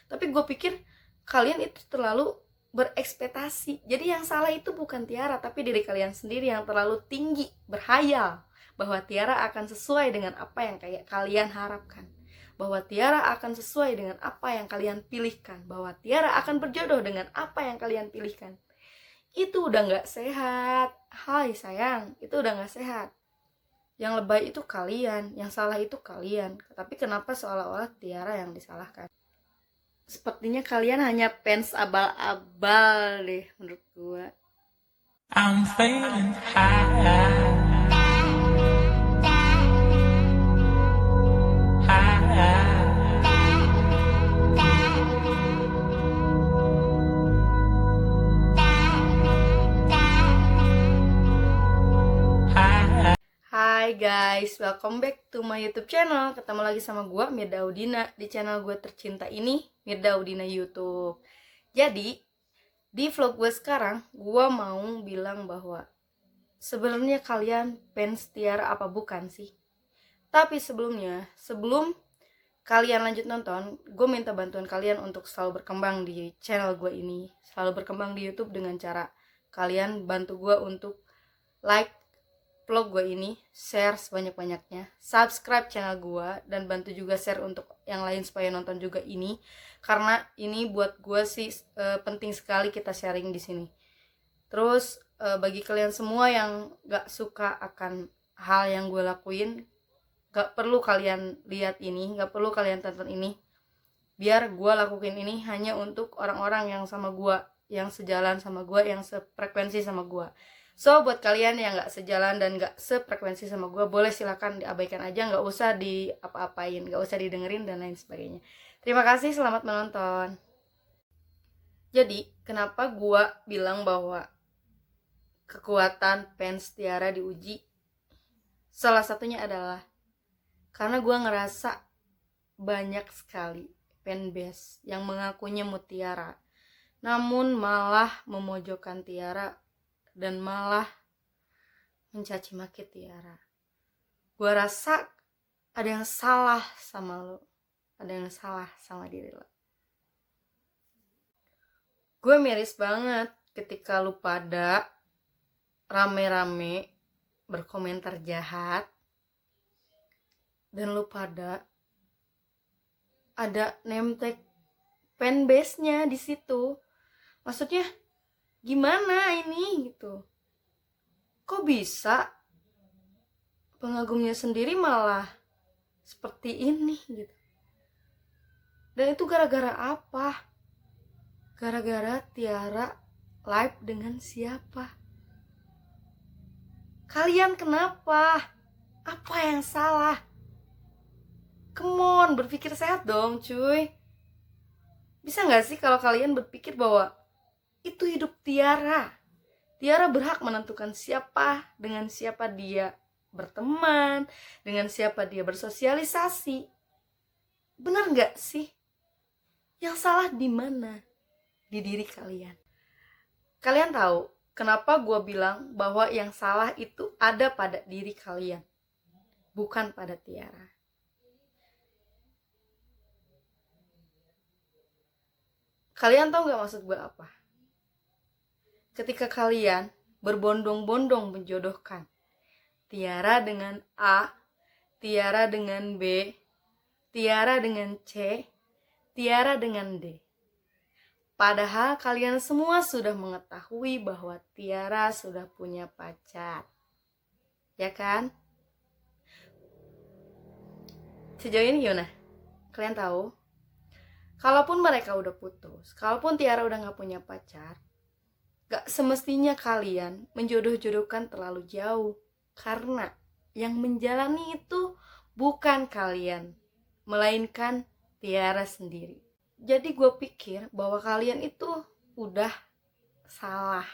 Tapi gue pikir kalian itu terlalu berekspektasi. Jadi yang salah itu bukan Tiara, tapi diri kalian sendiri yang terlalu tinggi berhayal bahwa Tiara akan sesuai dengan apa yang kayak kalian harapkan, bahwa Tiara akan sesuai dengan apa yang kalian pilihkan, bahwa Tiara akan berjodoh dengan apa yang kalian pilihkan. Itu udah gak sehat. Hai sayang, itu udah gak sehat. Yang lebay itu kalian, yang salah itu kalian. Tapi kenapa seolah-olah Tiara yang disalahkan? Sepertinya kalian hanya fans abal-abal deh menurut gue. I'm feeling high. Hai guys, welcome back to my YouTube channel. Ketemu lagi sama gue, Mirda Udina, di channel gue tercinta ini, Mirda Udina YouTube. Jadi, di vlog gue sekarang, gue mau bilang bahwa sebenarnya kalian fans Tiara apa bukan sih? Tapi sebelumnya, sebelum kalian lanjut nonton, gue minta bantuan kalian untuk selalu berkembang di channel gue ini, selalu berkembang di YouTube dengan cara kalian bantu gue untuk like vlog gue ini, share sebanyak-banyaknya, subscribe channel gue, dan bantu juga share untuk yang lain supaya nonton juga ini, karena ini buat gue sih penting sekali kita sharing di sini. Terus bagi kalian semua yang gak suka akan hal yang gue lakuin, gak perlu kalian lihat ini, gak perlu kalian tonton ini. Biar gue lakuin ini hanya untuk orang-orang yang sama gue, yang sejalan sama gue, yang sefrekuensi sama gue. So buat kalian yang gak sejalan dan gak sefrekuensi sama gue, boleh silakan diabaikan aja, gak usah diapa-apain, gak usah didengerin dan lain sebagainya. Terima kasih, selamat menonton. Jadi kenapa gue bilang bahwa kekuatan fans Tiara diuji? Salah satunya adalah karena gue ngerasa banyak sekali fanbase yang mengakunya Mutiara, namun malah memojokkan Tiara dan malah mencaci maki Tiara. Gue rasa ada yang salah sama lo, ada yang salah sama diri lo. Gue miris banget ketika lu pada rame-rame berkomentar jahat dan lu pada ada name tag fanbase-nya di situ. Maksudnya gimana ini gitu? Kok bisa pengagumnya sendiri malah seperti ini gitu? Dan itu gara-gara apa? Gara-gara Tiara live dengan siapa? Kalian kenapa? Apa yang salah? Come on, berpikir sehat dong cuy. Bisa gak sih kalau kalian berpikir bahwa itu hidup Tiara? Tiara berhak menentukan dengan siapa dia berteman, dengan siapa dia bersosialisasi. Benar gak sih? Yang salah di mana? Di diri kalian. Kalian tahu kenapa gue bilang bahwa yang salah itu ada pada diri kalian, bukan pada Tiara. Kalian tahu gak maksud gue apa? Ketika kalian berbondong-bondong menjodohkan Tiara dengan A, Tiara dengan B, Tiara dengan C, Tiara dengan D. Padahal kalian semua sudah mengetahui bahwa Tiara sudah punya pacar. Ya kan? Sejauh ini gimana? Kalian tahu? Kalaupun mereka udah putus, kalaupun Tiara udah gak punya pacar, gak semestinya kalian menjodoh-jodohkan terlalu jauh. Karena yang menjalani itu bukan kalian, melainkan Tiara sendiri. Jadi gue pikir bahwa kalian itu udah salah.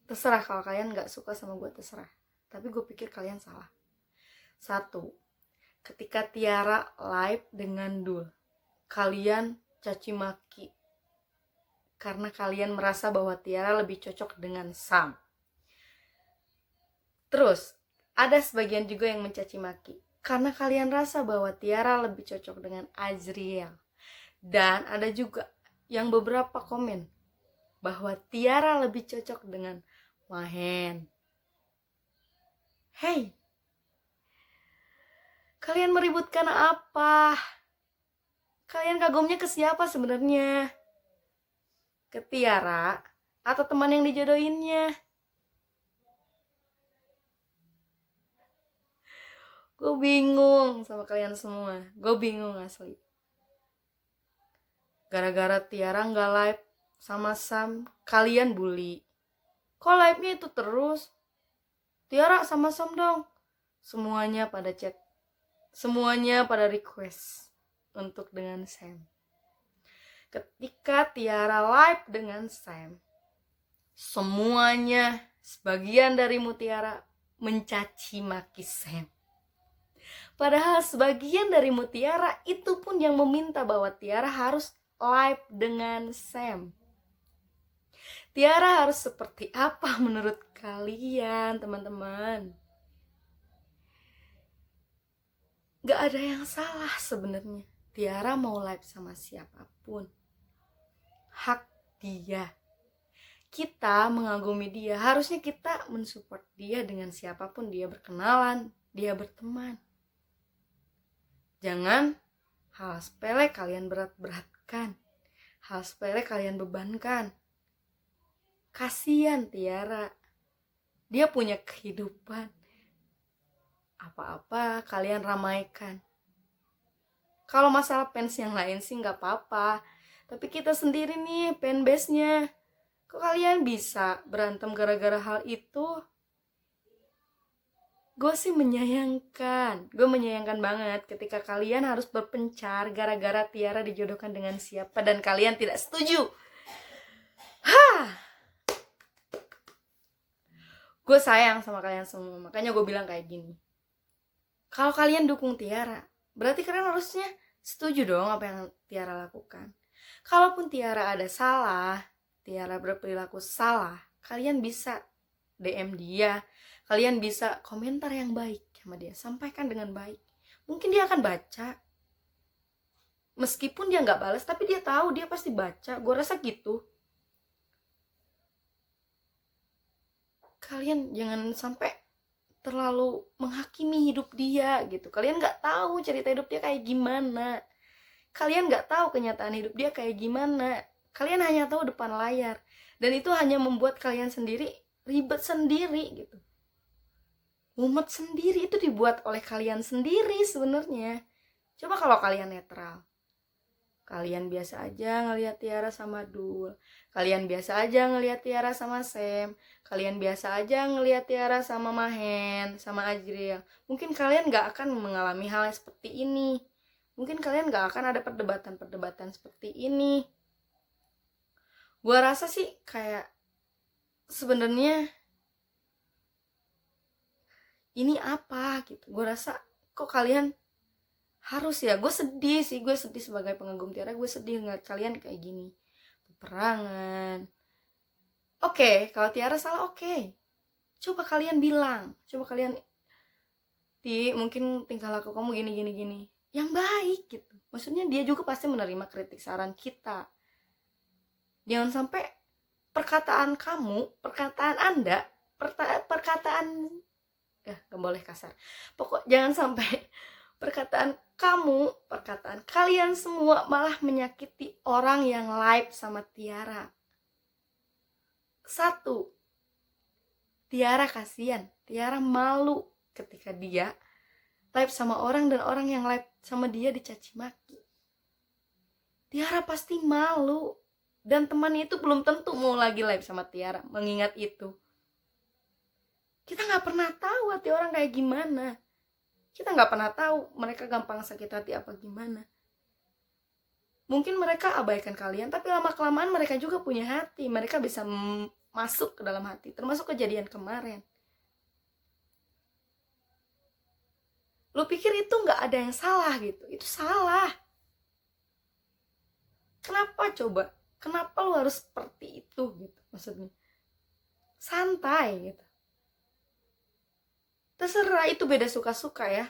Terserah kalau kalian gak suka sama gue, terserah. Tapi gue pikir kalian salah. 1. Ketika Tiara live dengan Dul, kalian caci maki karena kalian merasa bahwa Tiara lebih cocok dengan Sam. Terus ada sebagian juga yang mencaci maki karena kalian rasa bahwa Tiara lebih cocok dengan Azriel. Dan ada juga yang beberapa komen bahwa Tiara lebih cocok dengan Mahen. Hey, kalian meributkan apa? Kalian kagumnya ke siapa sebenarnya? Ke Tiara atau teman yang dijodohinnya? Gue bingung sama kalian semua. Gue bingung asli. Gara-gara Tiara nggak live sama Sam, kalian bully. Kok live-nya itu terus? Tiara sama Sam dong. Semuanya pada chat. Semuanya pada request untuk dengan Sam. Ketika Tiara live dengan Sam, semuanya, sebagian dari Mutiara mencaci maki Sam. Padahal sebagian dari Mutiara itu pun yang meminta bahwa Tiara harus live dengan Sam. Tiara harus seperti apa menurut kalian, teman-teman? Gak ada yang salah sebenarnya. Tiara mau live sama siapapun. Hak dia. Kita mengagumi dia. Harusnya kita mensupport dia dengan siapapun dia berkenalan, dia berteman. Jangan hal sepele kalian berat-beratkan. Hal sepele kalian bebankan. Kasian Tiara. Dia punya kehidupan. Apa-apa kalian ramaikan. Kalau masalah fans yang lain sih gak apa-apa. Tapi kita sendiri nih fanbase-nya. Kok kalian bisa berantem gara-gara hal itu? Gue sih menyayangkan. Gue menyayangkan banget ketika kalian harus berpencar gara-gara Tiara dijodohkan dengan siapa dan kalian tidak setuju. Gue sayang sama kalian semua. Makanya gue bilang kayak gini. Kalau kalian dukung Tiara, berarti kalian harusnya setuju dong apa yang Tiara lakukan. Kalaupun Tiara ada salah, Tiara berperilaku salah, kalian bisa DM dia, kalian bisa komentar yang baik sama dia, sampaikan dengan baik. Mungkin dia akan baca. Meskipun dia nggak balas, tapi dia tahu, dia pasti baca. Gue rasa gitu. Kalian jangan sampai terlalu menghakimi hidup dia gitu. Kalian nggak tahu cerita hidup dia kayak gimana. Kalian nggak tahu kenyataan hidup dia kayak gimana. Kalian hanya tahu depan layar. Dan itu hanya membuat kalian sendiri ribet sendiri gitu. Mumet sendiri itu dibuat oleh kalian sendiri sebenarnya. Coba kalau kalian netral. Kalian biasa aja ngelihat Tiara sama Dul. Kalian biasa aja ngelihat Tiara sama Sam. Kalian biasa aja ngelihat Tiara sama Mahen, sama Azriel. Mungkin kalian gak akan mengalami hal yang seperti ini. Mungkin kalian gak akan ada perdebatan-perdebatan seperti ini. Gua rasa sih kayak sebenarnya ini apa gitu. Gua rasa kok kalian harus ya, gue sedih sebagai pengagum Tiara, gue sedih ngeliat kalian kayak gini, peperangan. Oke, kalau Tiara salah oke. Coba kalian bilang, coba kalian mungkin tingkah laku kamu gini, yang baik gitu. Maksudnya dia juga pasti menerima kritik saran kita. Jangan sampai perkataan kamu, perkataan Anda, perkataan gak boleh kasar. Jangan sampai perkataan kamu, perkataan kalian semua malah menyakiti orang yang live sama Tiara. 1, Tiara kasihan, Tiara malu ketika dia live sama orang dan orang yang live sama dia dicaci maki. Tiara pasti malu. Dan temannya itu belum tentu mau lagi live sama Tiara, mengingat itu. Kita gak pernah tahu hati orang kayak gimana. Kita gak pernah tahu mereka gampang sakit hati apa gimana. Mungkin mereka abaikan kalian, tapi lama-kelamaan mereka juga punya hati. Mereka bisa masuk ke dalam hati, termasuk kejadian kemarin. Lu pikir itu gak ada yang salah gitu? Itu salah. Kenapa coba? Kenapa lu harus seperti itu gitu? Maksudnya santai gitu. Terserah, itu beda suka-suka ya.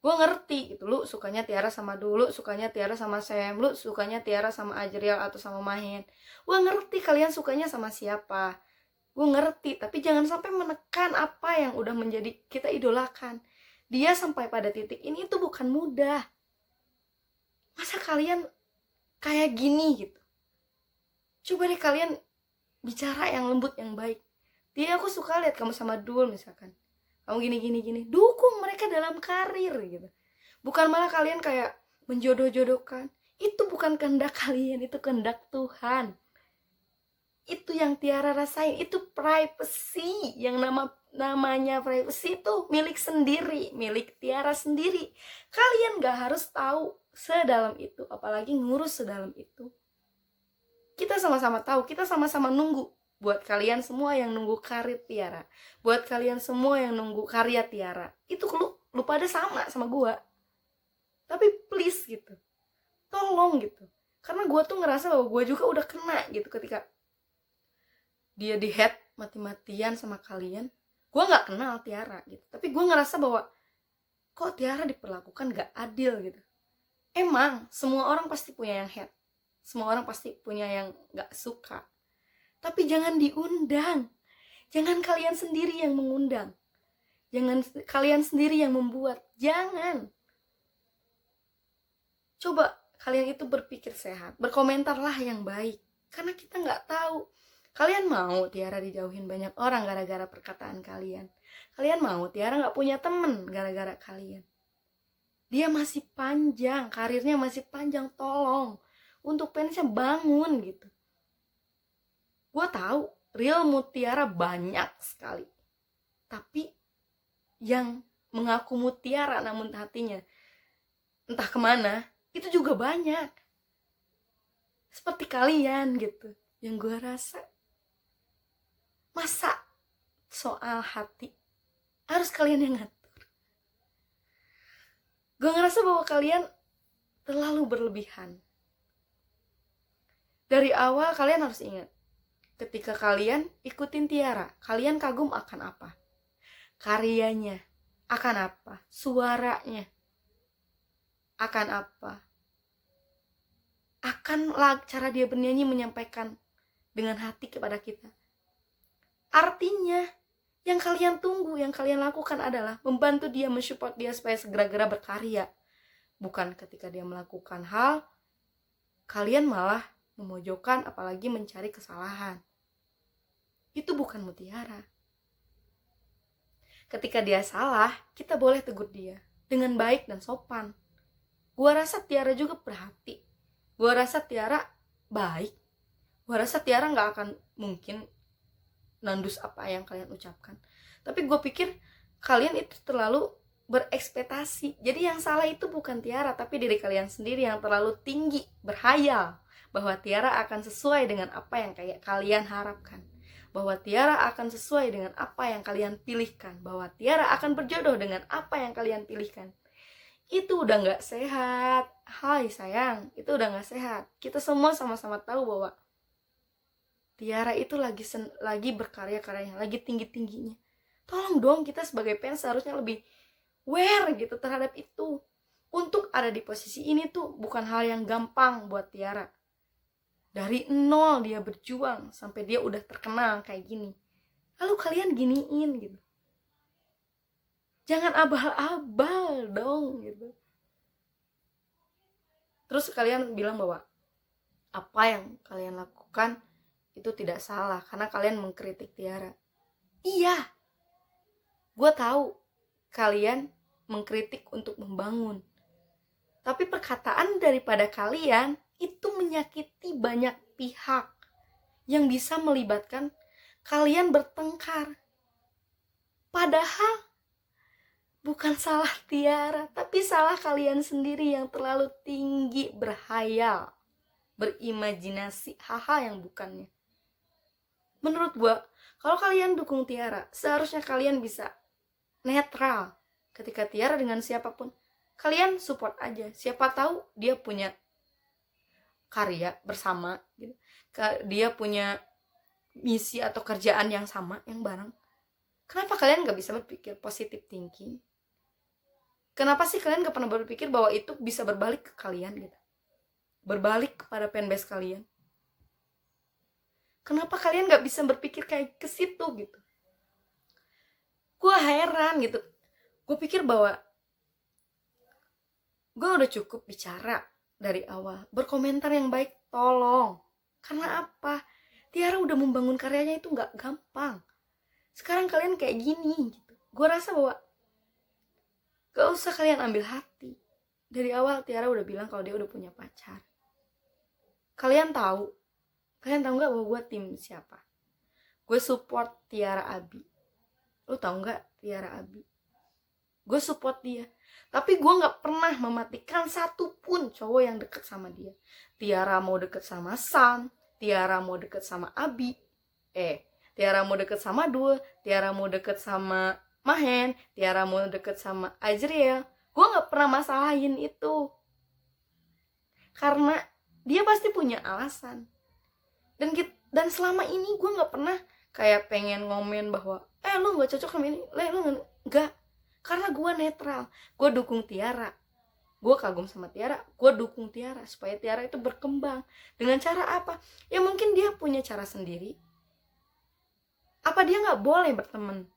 Gue ngerti gitu, lu sukanya Tiara sama Dulu, sukanya Tiara sama Sam, lu sukanya Tiara sama Ajriel atau sama Mahen. Gue ngerti kalian sukanya sama siapa, gue ngerti, tapi jangan sampai menekan apa yang udah menjadi kita idolakan. Dia sampai pada titik ini itu bukan mudah. Masa kalian kayak gini gitu? Coba deh kalian bicara yang lembut, yang baik. Dia, aku suka lihat kamu sama Dul misalkan, kamu gini, dukung mereka dalam karir gitu. Bukan malah kalian kayak menjodoh-jodohkan. Itu bukan kehendak kalian, itu kehendak Tuhan. Itu yang Tiara rasain, itu privacy. Yang namanya privacy itu milik sendiri, milik Tiara sendiri. Kalian gak harus tahu sedalam itu, apalagi ngurus sedalam itu. Kita sama-sama tahu, kita sama-sama nunggu. Buat kalian semua yang nunggu karir Tiara, buat kalian semua yang nunggu karya Tiara, itu lu pada sama gua. Tapi please gitu, tolong gitu. Karena gua tuh ngerasa bahwa gua juga udah kena gitu ketika dia di hate mati-matian sama kalian. Gua gak kenal Tiara gitu, tapi gua ngerasa bahwa kok Tiara diperlakukan gak adil gitu. Emang semua orang pasti punya yang hate, semua orang pasti punya yang gak suka. Tapi jangan diundang. Jangan kalian sendiri yang mengundang. Jangan kalian sendiri yang membuat. Jangan. Coba kalian itu berpikir sehat. Berkomentarlah yang baik. Karena kita gak tahu. Kalian mau Tiara dijauhin banyak orang gara-gara perkataan kalian. Kalian mau Tiara gak punya temen gara-gara kalian. Dia masih panjang. Karirnya masih panjang. Tolong. Untuk fansnya bangun gitu. Gue tahu real mood Tiara banyak sekali, tapi yang mengaku mood Tiara namun hatinya entah kemana, itu juga banyak. Seperti kalian gitu, yang gue rasa, masa soal hati harus kalian yang ngatur. Gue ngerasa bahwa kalian terlalu berlebihan. Dari awal kalian harus ingat, ketika kalian ikutin Tiara, kalian kagum akan apa? Karyanya akan apa? Suaranya akan apa? Akan cara dia bernyanyi menyampaikan dengan hati kepada kita. Artinya, yang kalian tunggu, yang kalian lakukan adalah membantu dia, mensupport dia supaya segera-gera berkarya. Bukan ketika dia melakukan hal, kalian malah memojokkan apalagi mencari kesalahan. Itu bukan mutiara. Ketika dia salah, kita boleh tegur dia dengan baik dan sopan. Gua rasa Tiara juga berhati. Gua rasa Tiara baik. Gua rasa Tiara gak akan mungkin nandus apa yang kalian ucapkan. Tapi gue pikir kalian itu terlalu berekspektasi. Jadi yang salah itu bukan Tiara, tapi diri kalian sendiri yang terlalu tinggi, berhayal bahwa Tiara akan sesuai dengan apa yang kalian harapkan, bahwa Tiara akan sesuai dengan apa yang kalian pilihkan, bahwa Tiara akan berjodoh dengan apa yang kalian pilihkan. Itu udah gak sehat. Hai sayang, itu udah gak sehat. Kita semua sama-sama tahu bahwa Tiara itu lagi berkarya-karyanya, lagi tinggi-tingginya. Tolong dong, kita sebagai fans seharusnya lebih aware gitu terhadap itu. Untuk ada di posisi ini tuh bukan hal yang gampang buat Tiara. Dari nol dia berjuang sampai dia udah terkenal kayak gini. Lalu kalian giniin gitu. Jangan abal-abal dong gitu. Terus kalian bilang bahwa apa yang kalian lakukan itu tidak salah karena kalian mengkritik Tiara. Iya, gue tahu kalian mengkritik untuk membangun. Tapi perkataan daripada kalian itu menyakiti banyak pihak yang bisa melibatkan kalian bertengkar. Padahal bukan salah Tiara, tapi salah kalian sendiri yang terlalu tinggi berhayal, berimajinasi hal-hal yang bukannya. Menurut gue, kalau kalian dukung Tiara, seharusnya kalian bisa netral. Ketika Tiara dengan siapapun, kalian support aja. Siapa tahu dia punya karya bersama gitu. Dia punya misi atau kerjaan yang sama, yang bareng. Kenapa kalian gak bisa berpikir positive thinking? Kenapa sih kalian gak pernah berpikir bahwa itu bisa berbalik ke kalian gitu? Berbalik kepada fanbase kalian. Kenapa kalian gak bisa berpikir kayak ke situ gitu? Gue heran gitu. Gue pikir bahwa gue udah cukup bicara dari awal. Berkomentar yang baik, tolong. Karena apa? Tiara udah membangun karyanya itu gak gampang. Sekarang kalian kayak gini gitu. Gue rasa bahwa gak usah kalian ambil hati. Dari awal Tiara udah bilang kalau dia udah punya pacar. Kalian tahu gak bahwa gue tim siapa? Gue support Tiara Abi. Lu tahu gak Tiara Abi? Gue support dia. Tapi gue gak pernah mematikan satupun cowok yang deket sama dia. Tiara mau deket sama Sam, Tiara mau deket sama Abi, Tiara mau deket sama Dul, Tiara mau deket sama Mahen, Tiara mau deket sama Azriel. Gue gak pernah masalahin itu. Karena dia pasti punya alasan. Dan selama ini gue gak pernah kayak pengen ngomen bahwa lu gak cocok sama ini, lu gak. Karena gue netral. Gue dukung Tiara. Gue kagum sama Tiara. Gue dukung Tiara supaya Tiara itu berkembang. Dengan cara apa? Ya mungkin dia punya cara sendiri. Apa dia gak boleh berteman?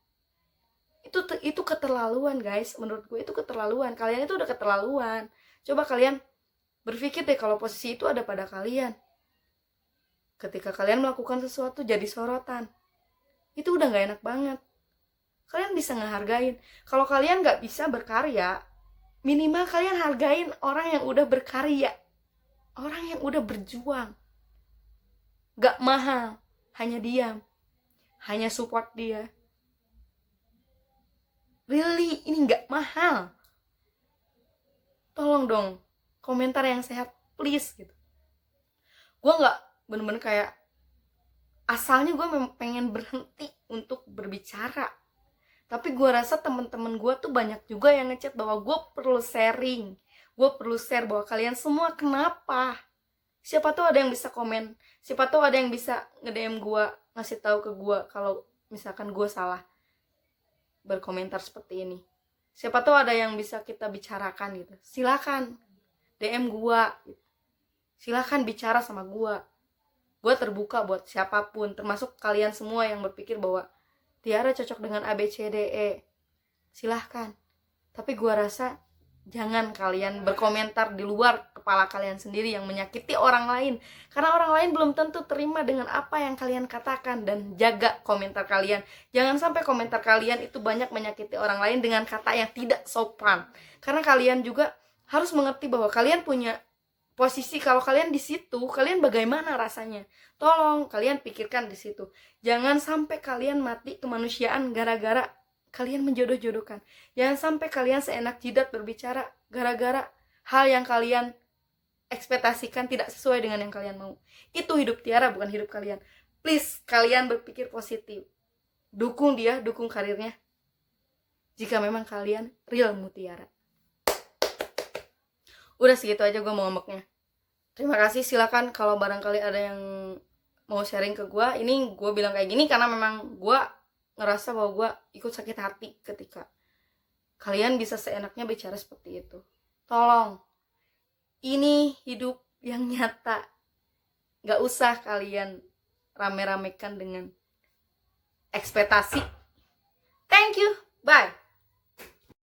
Itu keterlaluan guys. Menurut gue itu keterlaluan. Kalian itu udah keterlaluan. Coba kalian berpikir deh kalau posisi itu ada pada kalian. Ketika kalian melakukan sesuatu jadi sorotan, itu udah gak enak banget. Kalian bisa ngehargain. Kalau kalian gak bisa berkarya, minimal kalian hargain orang yang udah berkarya, orang yang udah berjuang. Gak mahal, hanya diam, hanya support dia. Really, ini gak mahal. Tolong dong, komentar yang sehat, please gitu. Gue gak bener-bener kayak asalnya gue pengen berhenti untuk berbicara. Tapi gue rasa temen-temen gue tuh banyak juga yang ngechat bahwa gue perlu sharing. Gue perlu share bahwa kalian semua kenapa. Siapa tahu ada yang bisa komen. Siapa tahu ada yang bisa nge-DM gue, ngasih tahu ke gue kalau misalkan gue salah berkomentar seperti ini. Siapa tahu ada yang bisa kita bicarakan gitu. Silakan DM gue. Silakan bicara sama gue. Gue terbuka buat siapapun, termasuk kalian semua yang berpikir bahwa Tiara cocok dengan ABCDE. Silahkan. Tapi gue rasa jangan kalian berkomentar di luar kepala kalian sendiri yang menyakiti orang lain. Karena orang lain belum tentu terima dengan apa yang kalian katakan. Dan jaga komentar kalian. Jangan sampai komentar kalian itu banyak menyakiti orang lain dengan kata yang tidak sopan. Karena kalian juga harus mengerti bahwa kalian punya posisi. Kalau kalian di situ, kalian bagaimana rasanya? Tolong kalian pikirkan di situ. Jangan sampai kalian mati kemanusiaan gara-gara kalian menjodoh-jodohkan. Jangan sampai kalian seenak jidat berbicara gara-gara hal yang kalian ekspektasikan tidak sesuai dengan yang kalian mau. Itu hidup Tiara, bukan hidup kalian. Please, kalian berpikir positif. Dukung dia, dukung karirnya. Jika memang kalian real Mutiara. Udah segitu aja gue mau ngomongnya. Terima kasih, silakan kalau barangkali ada yang mau sharing ke gue. Ini gue bilang kayak gini karena memang gue ngerasa bahwa gue ikut sakit hati ketika kalian bisa seenaknya bicara seperti itu. Tolong, ini hidup yang nyata. Gak usah kalian rame-ramekan dengan ekspektasi. Thank you, bye.